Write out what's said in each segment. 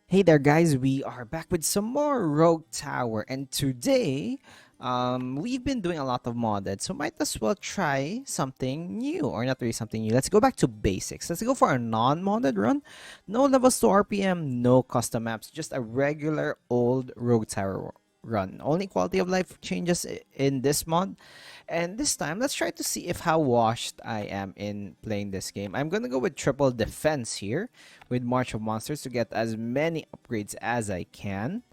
Hey there, guys. We are back with some more Rogue Tower, and today, we've been doing a lot of modded, so might as well try something new, or not really something new. Let's go back to basics. Let's go for a non-modded run. No levels to RPM, no custom maps, just a regular old Rogue Tower run. Only quality of life changes in this mod. And this time, let's try to see if how washed I am in playing this game. I'm gonna go with triple defense here with March of Monsters to get as many upgrades as I can.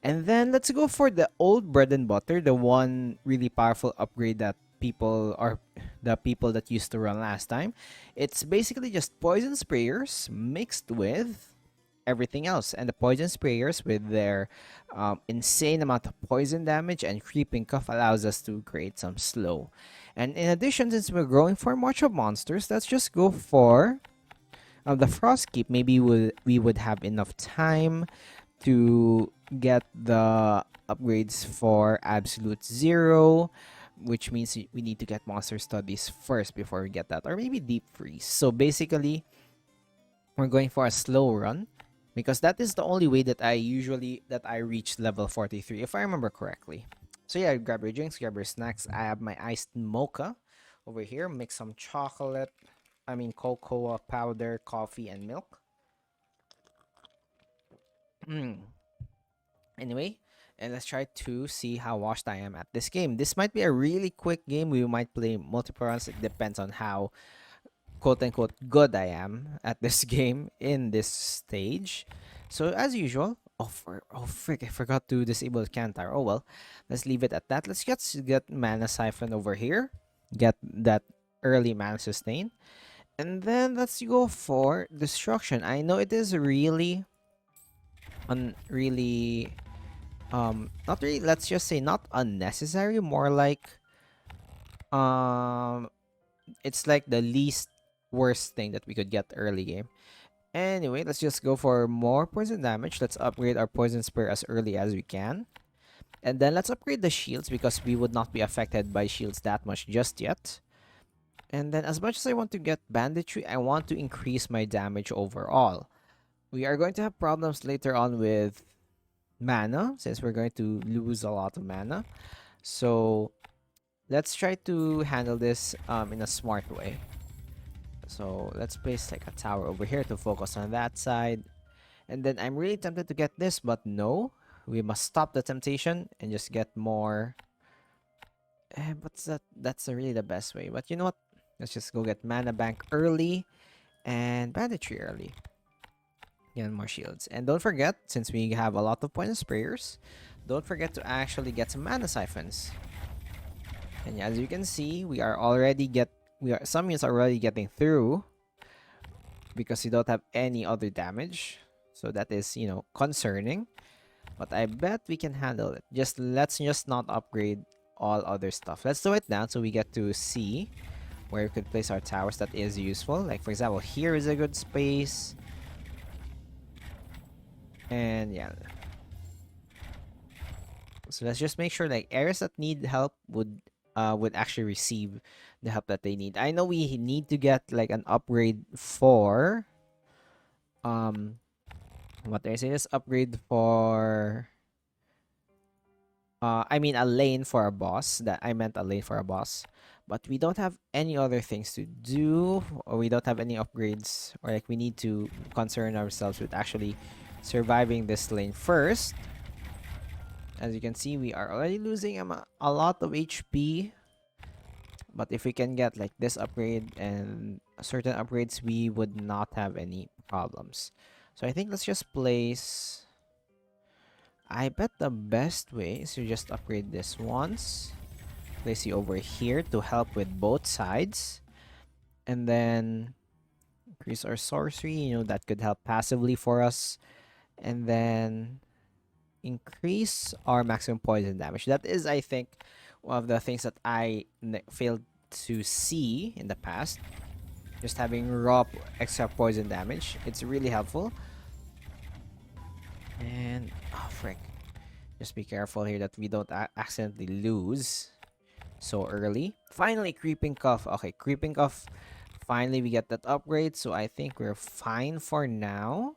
And then let's go for the old bread and butter, the one really powerful upgrade that people are the people that used to run last time. It's basically just poison sprayers mixed with everything else, and the poison sprayers with their insane amount of poison damage and creeping cough allows us to create some slow. And in addition, since we're going for March of Monsters, let's just go for the frost keep. Maybe we would have enough time to get the upgrades for absolute zero, which means we need to get monster studies first before we get that, or maybe deep freeze. So basically, we're going for a slow run because that is the only way that I reach level 43, if I remember correctly. So yeah, grab your drinks, grab your snacks. I have my iced mocha over here. Mix some chocolate, cocoa powder, coffee, and milk. Anyway, and let's try to see how washed I am at this game. This might be a really quick game. We might play multiple runs. It depends on how quote unquote good I am at this game in this stage. So as usual, frick, I forgot to disable Kantar. Oh well, let's leave it at that. Let's get mana siphon over here. Get that early mana sustain. And then let's go for destruction. I know it is really really not really, let's just say not unnecessary, more like um it's like the least worst thing that we could get early game. Anyway, let's just go for more poison damage. Let's upgrade our poison spear as early as we can. And then let's upgrade the shields because we would not be affected by shields that much just yet. And then as much as I want to get banditry, I want to increase my damage overall. We are going to have problems later on with mana since we're going to lose a lot of mana. So let's try to handle this in a smart way. So let's place like a tower over here to focus on that side. And then I'm really tempted to get this, but no. We must stop the temptation and just get more. What's that? That's really the best way. But you know what? Let's just go get mana bank early and banditry early. Get more shields. And don't forget, since we have a lot of poison sprayers, don't forget to actually get some mana siphons. And as you can see, some units are already getting through because we don't have any other damage. So that is, concerning. But I bet we can handle it. Let's just not upgrade all other stuff. Let's do it now so we get to see where we could place our towers that is useful. Like for example, here is a good space. And yeah. So let's just make sure like areas that need help would actually receive the help that they need. I know we need to get like an upgrade for what did I say? This upgrade for a lane for a boss. That I meant a lane for a boss. But we don't have any other things to do, or we don't have any upgrades, or like we need to concern ourselves with actually surviving this lane first. As you can see, we are already losing a lot of HP. But if we can get like this upgrade and certain upgrades, we would not have any problems. So I think let's just place. I bet the best way is to just upgrade this once. Place you over here to help with both sides. And then increase our sorcery, that could help passively for us. And then increase our maximum poison damage. That is, I think, one of the things that I failed to see in the past. Just having raw extra poison damage. It's really helpful. And, oh frick. Just be careful here that we don't accidentally lose so early. Finally, creeping cough. Okay, creeping cough. Finally, we get that upgrade. So I think we're fine for now.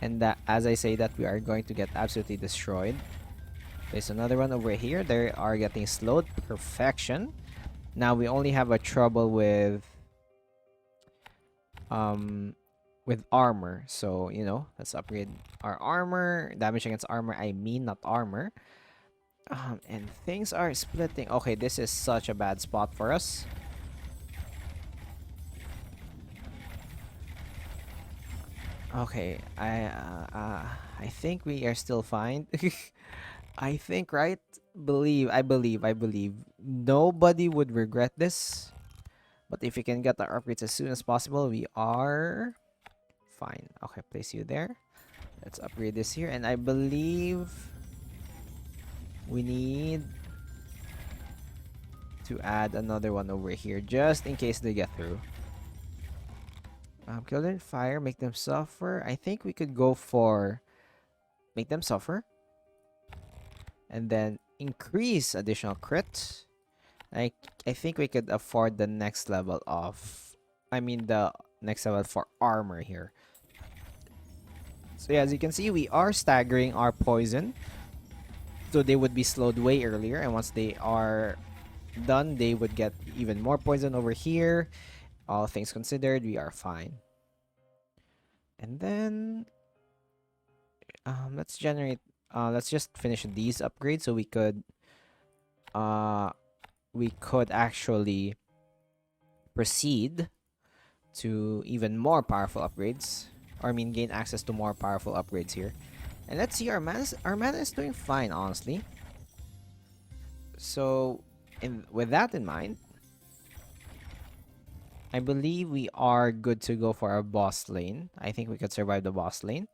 And that, as I say that, we are going to get absolutely destroyed. There's another one over here. They are getting slowed. Perfection. Now we only have a trouble with armor. So, you know, let's upgrade our armor. Damage against armor, I mean, not armor. And things are splitting. Okay, this is such a bad spot for us. Okay, I think we are still fine. I think, right? I believe. Nobody would regret this. But if we can get our upgrades as soon as possible, we are fine. Okay, place you there. Let's upgrade this here. And I believe we need to add another one over here just in case they get through. Kill them, fire, make them suffer. I think we could go for make them suffer. And then increase additional crit. I think we could afford the next level of... I mean the next level for armor here. So yeah, as you can see, we are staggering our poison. So they would be slowed way earlier. And once they are done, they would get even more poison over here. All things considered, we are fine. And then... let's generate... let's just finish these upgrades so we could actually proceed to even more powerful upgrades, or I mean gain access to more powerful upgrades here. And let's see, our mana is doing fine, honestly. So with that in mind, I believe we are good to go for our boss lane. I think we could survive the boss lane.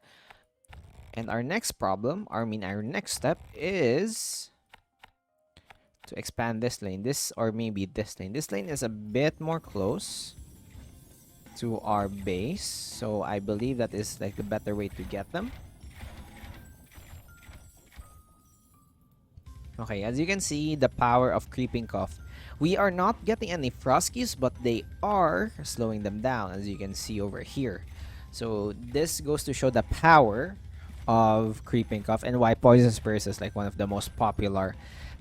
And our next problem, our next step is to expand this lane. Or maybe this lane. This lane is a bit more close to our base. So I believe that is like the better way to get them. Okay, as you can see, the power of Creeping Cough. We are not getting any Froskies, but they are slowing them down, as you can see over here. So this goes to show the power of Creeping Cough and why Poison Spears is like one of the most popular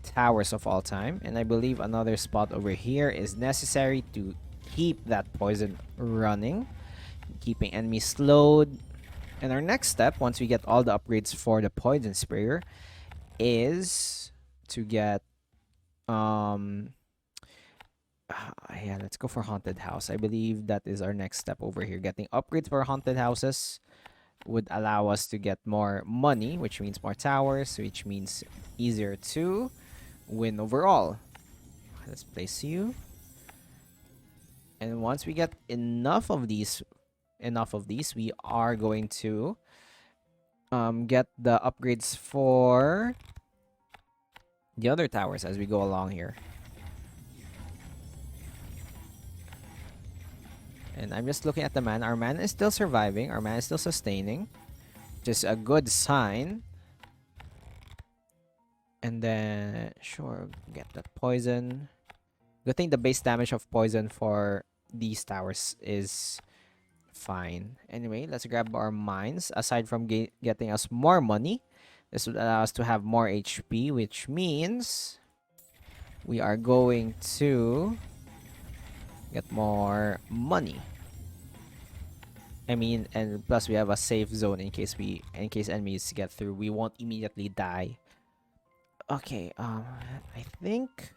towers of all time. And I believe another spot over here is necessary to keep that poison running, keeping enemies slowed. And our next step, once we get all the upgrades for the Poison Sprayer, is to get yeah, let's go for Haunted House. I believe that is our next step over here. Getting upgrades for Haunted Houses would allow us to get more money, which means more towers, which means easier to win overall. Let's place you. And once we get enough of these, we are going to get the upgrades for the other towers as we go along here. And I'm just looking at the mana. Our mana is still surviving. Our mana is still sustaining. Which is a good sign. And then, sure, get that poison. Good thing the base damage of poison for these towers is fine. Anyway, let's grab our mines. Aside from getting us more money, this would allow us to have more HP, which means we are going to get more money. I mean, and plus we have a safe zone in case enemies get through. We won't immediately die. Okay, I think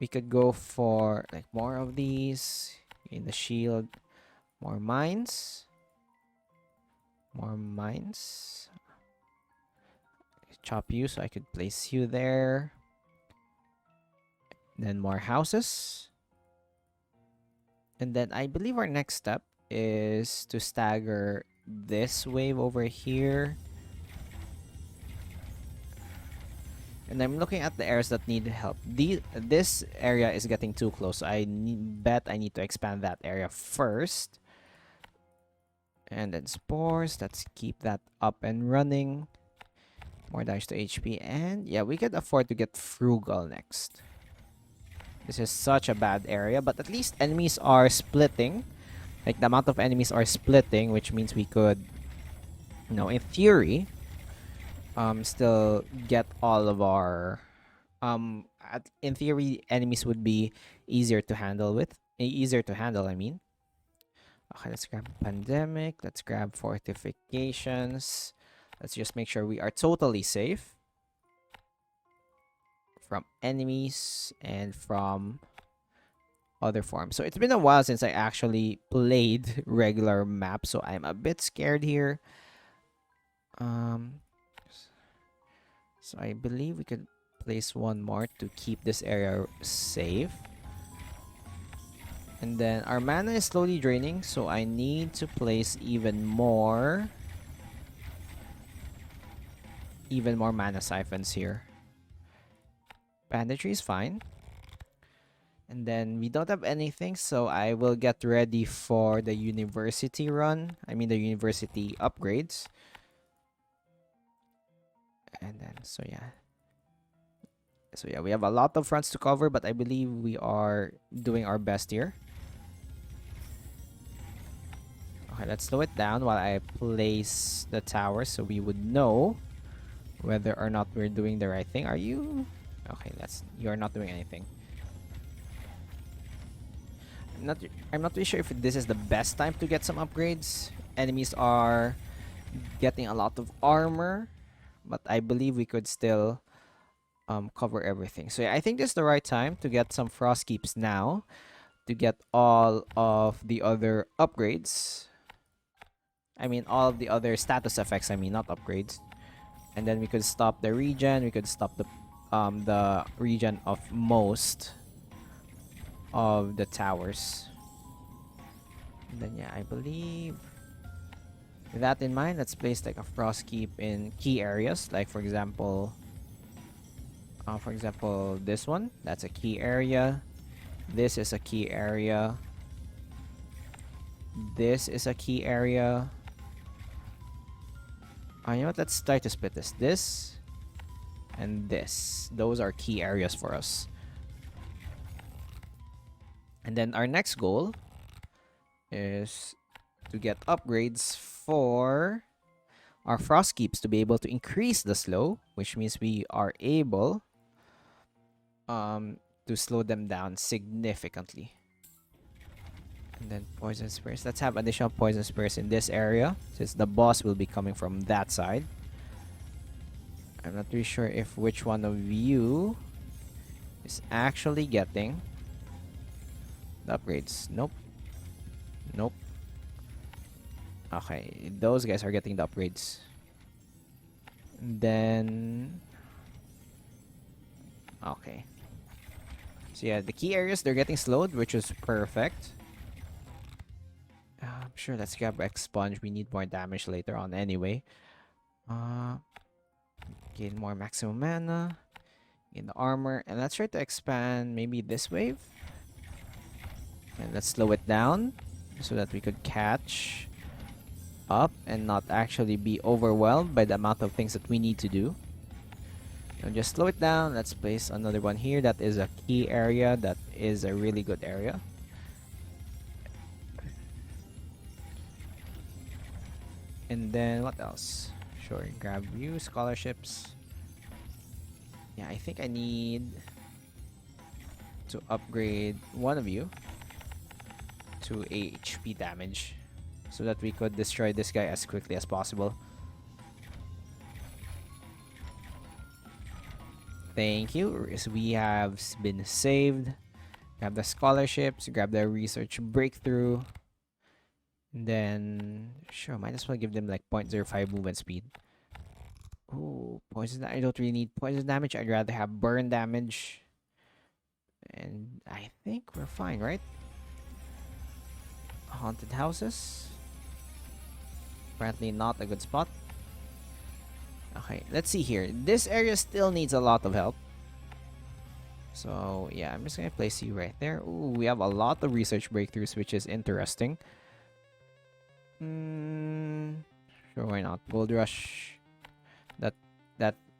we could go for like more of these in the shield. More mines. Chop you so I could place you there. Then more houses. And then I believe our next step is to stagger this wave over here. And I'm looking at the areas that need help. This area is getting too close. So I bet I need to expand that area first. And then spores. Let's keep that up and running. More damage to HP. And yeah, we could afford to get frugal next. This is such a bad area. But at least enemies are splitting. Like the amount of enemies are splitting, which means we could Now, in theory, still get all of our in theory, enemies would be easier to handle easier to handle, I mean. Okay, let's grab pandemic. Let's grab fortifications. Let's just make sure we are totally safe from enemies and from other forms. So it's been a while since I actually played regular map, so I'm a bit scared here. So I believe we could place one more to keep this area safe. And then our mana is slowly draining, so I need to place even more mana siphons here. Banditry is fine. And then we don't have anything, so I will get ready for the university run. I mean the university upgrades. And then, so yeah. So yeah, we have a lot of fronts to cover, but I believe we are doing our best here. Okay, let's slow it down while I place the tower so we would know whether or not we're doing the right thing. Are you? Okay, you're not doing anything. I'm not really sure if this is the best time to get some upgrades. Enemies are getting a lot of armor, but I believe we could still cover everything. So yeah, I think this is the right time to get some frost keeps now to get all of the other upgrades. I mean, all of the other status effects. I mean, not upgrades. And then we could stop the regen. We could stop the regen of most of the towers. And then yeah, I believe with that in mind, let's place like a frost keep in key areas. Like for example, this one. That's a key area. This is a key area. This is a key area. You know what? Let's try to split this. This and this. Those are key areas for us. And then our next goal is to get upgrades for our frost keeps to be able to increase the slow, which means we are able to slow them down significantly. And then poison spears. Let's have additional poison spears in this area since the boss will be coming from that side. I'm not really sure if which one of you is actually getting the upgrades. Nope. Nope. Okay, those guys are getting the upgrades. And then okay. So yeah, the key areas, they're getting slowed, which is perfect. I'm sure let's grab expunge. We need more damage later on anyway. Gain more maximum mana. Gain the armor. And let's try to expand maybe this wave. And let's slow it down so that we could catch up and not actually be overwhelmed by the amount of things that we need to do. So just slow it down. Let's place another one here. That is a key area. That is a really good area. And then what else? Sure, grab you scholarships. Yeah, I think I need to upgrade one of you to HP damage so that we could destroy this guy as quickly as possible. Thank you. So we have been saved. Grab the scholarships, grab the research breakthrough. And then, sure, might as well give them like 0.05 movement speed. Ooh, poison. I don't really need poison damage. I'd rather have burn damage. And I think we're fine, right? Haunted houses. Apparently not a good spot. Okay, let's see here. This area still needs a lot of help. So, yeah, I'm just gonna place you right there. Ooh, we have a lot of research breakthroughs, which is interesting. Sure, why not? Gold Rush.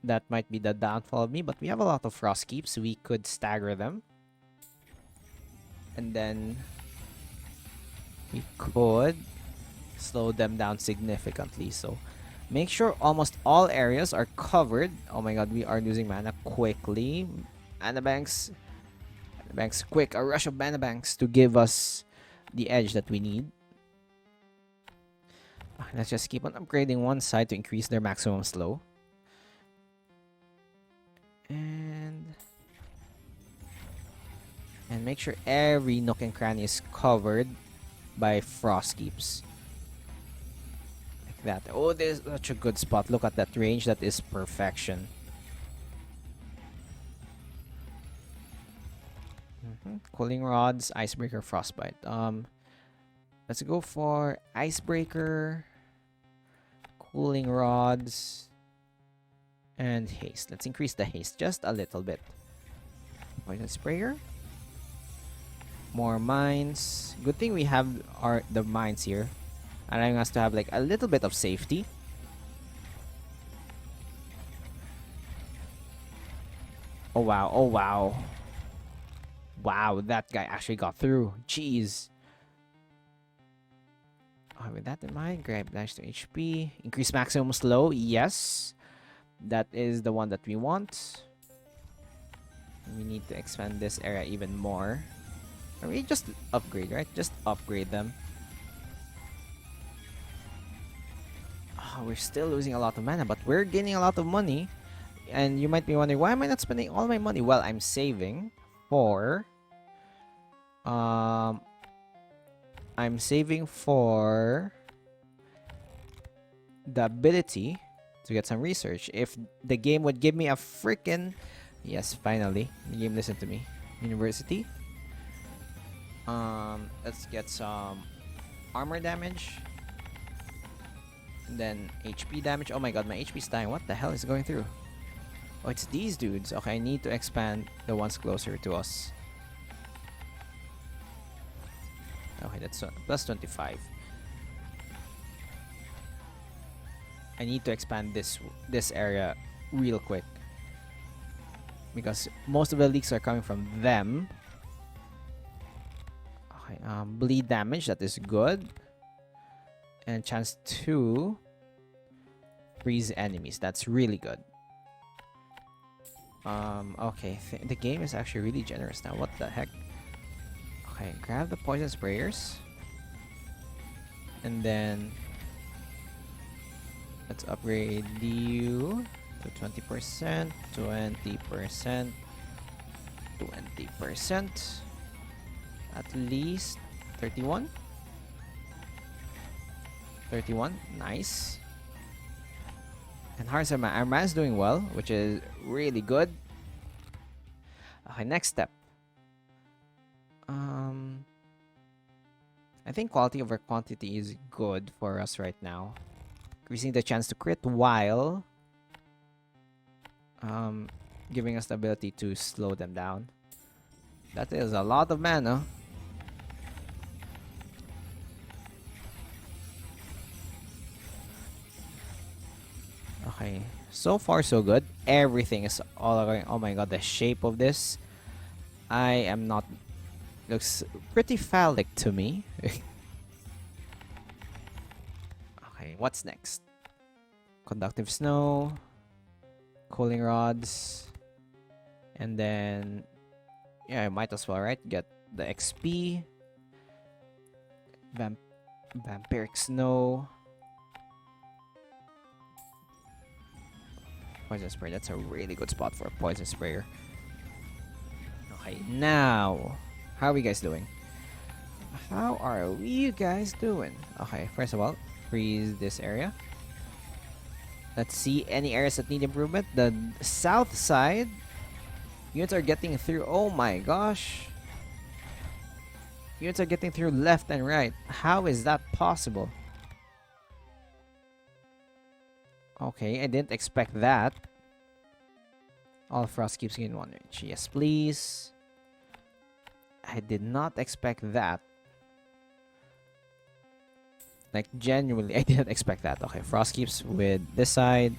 That might be the downfall of me, but we have a lot of frost keeps. We could stagger them. And then we could slow them down significantly. So Make sure almost all areas are covered. Oh my god, we are losing mana quickly. Mana banks. Mana banks, quick. A rush of mana banks to give us the edge that we need. Let's just keep on upgrading one side to increase their maximum slow. And make sure every nook and cranny is covered by frost keeps. Like that. Oh, this is such a good spot. Look at that range. That is perfection. Cooling rods, icebreaker, frostbite. Let's go for icebreaker, cooling rods, and haste. Let's increase the haste just a little bit. Poison sprayer. More mines. Good thing we have the mines here, allowing us to have like a little bit of safety. Oh wow! Oh wow! Wow! That guy actually got through. Jeez. With that in mind, grab dash to HP. Increase maximum slow. Yes, that is the one that we want. We need to expand this area even more. Or we just upgrade, right? Just upgrade them. We're still losing a lot of mana, but we're gaining a lot of money. And you might be wondering, why am I not spending all my money? Well, I'm saving for... I'm saving for the ability to get some research. If the game would give me a freaking... Yes, finally. The game listened to me. University. Let's get some armor damage. And then HP damage. Oh my god, my HP's dying. What the hell is going through? Oh, it's these dudes. Okay, I need to expand the ones closer to us. Okay, that's plus 25. I need to expand this area real quick, because most of the leaks are coming from them. Okay, bleed damage, that is good. And chance to freeze enemies, that's really good. Okay, the game is actually really generous now. What the heck? Okay, grab the poison sprayers. And then let's upgrade you to 20%, 20%, 20%. At least 31. 31, nice. And how's our man? Our man's doing well, which is really good. Okay, next step. I think quality over quantity is good for us right now. Increasing the chance to crit while giving us the ability to slow them down. That is a lot of mana. Okay, so far so good. Everything is all going. Oh my god, the shape of this. I am not... Looks pretty phallic to me. Okay, what's next? Conductive snow, cooling rods, and then yeah, I might as well, right? Get the XP, vampiric snow, poison spray. That's a really good spot for a poison sprayer. Okay, now how are we guys doing? How are you guys doing? Okay, first of all, freeze this area. Let's see any areas that need improvement. The south side, units are getting through. Oh my gosh. Units are getting through left and right. How is that possible? Okay, I didn't expect that. All frost keeps in one range. Yes, please. I did not expect that. Like, genuinely, I didn't expect that. Okay, frost keeps with this side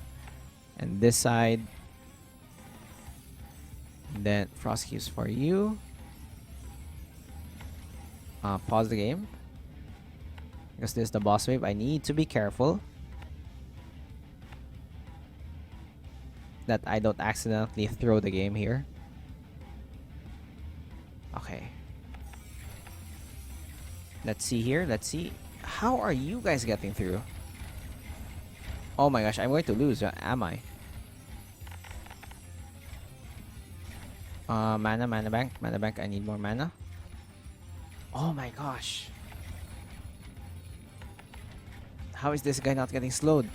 and this side. And then frost keeps for you. Pause the game, because this is the boss wave. I need to be careful. that I don't accidentally throw the game here. Okay. Let's see here. Let's see. How are you guys getting through? Oh my gosh, I'm going to lose. Am I? Mana bank. Mana bank. I need more mana. Oh my gosh. How is this guy not getting slowed?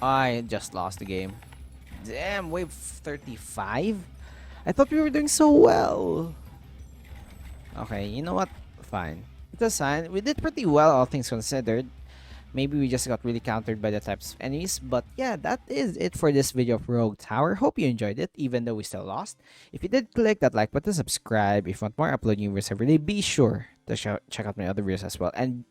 I just lost the game. Damn, wave 35? I thought we were doing so well. Okay, you know what? Fine. It was fine. We did pretty well, all things considered. Maybe we just got really countered by the types of enemies. But yeah, that is it for this video of Rogue Tower. Hope you enjoyed it, even though we still lost. If you did, click that like button, subscribe. If you want more uploading videos every day, be sure to check out my other videos as well. And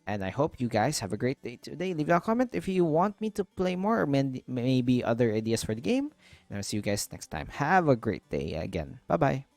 I hope you guys have a great day today. Leave a comment if you want me to play more or maybe other ideas for the game. And I'll see you guys next time. Have a great day again. Bye-bye.